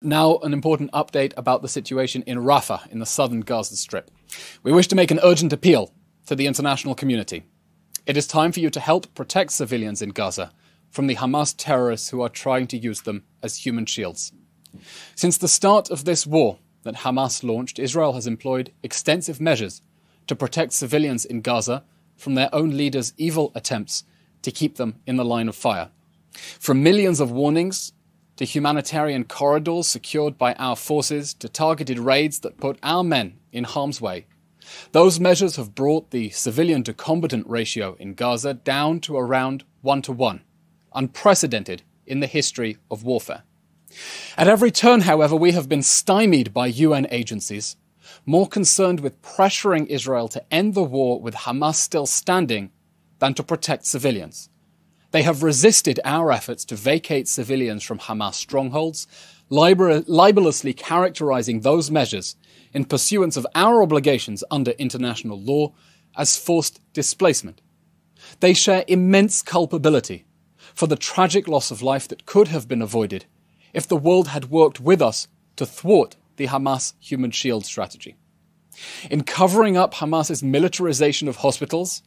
Now, an important update about the situation in Rafah, in the southern Gaza Strip. We wish to make an urgent appeal to the international community. It is time for you to help protect civilians in Gaza from the Hamas terrorists who are trying to use them as human shields. Since the start of this war that Hamas launched, Israel has employed extensive measures to protect civilians in Gaza from their own leaders' evil attempts to keep them in the line of fire. From millions of warnings to humanitarian corridors secured by our forces, to targeted raids that put our men in harm's way. Those measures have brought the civilian-to-combatant ratio in Gaza down to around 1-to-1, unprecedented in the history of warfare. At every turn, however, we have been stymied by UN agencies, more concerned with pressuring Israel to end the war with Hamas still standing than to protect civilians. They have resisted our efforts to vacate civilians from Hamas strongholds, libelously characterizing those measures in pursuance of our obligations under international law as forced displacement. They share immense culpability for the tragic loss of life that could have been avoided if the world had worked with us to thwart the Hamas human shield strategy. In covering up Hamas's militarization of hospitals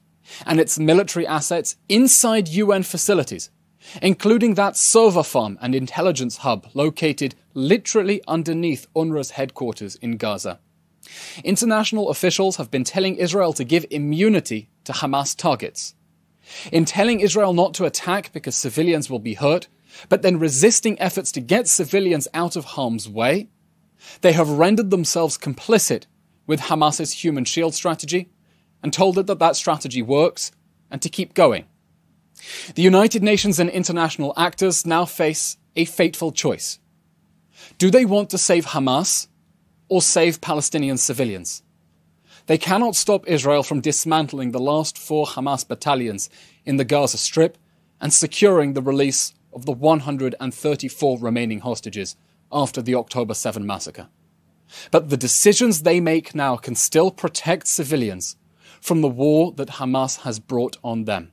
and its military assets inside UN facilities, including that server farm and intelligence hub located literally underneath UNRWA's headquarters in Gaza. International officials have been telling Israel to give immunity to Hamas targets. In telling Israel not to attack because civilians will be hurt, but then resisting efforts to get civilians out of harm's way, they have rendered themselves complicit with Hamas's human shield strategy and told it that that strategy works and to keep going. The United Nations and international actors now face a fateful choice. Do they want to save Hamas or save Palestinian civilians? They cannot stop Israel from dismantling the last 4 Hamas battalions in the Gaza Strip and securing the release of the 134 remaining hostages after the October 7 massacre. But the decisions they make now can still protect civilians from the war that Hamas has brought on them.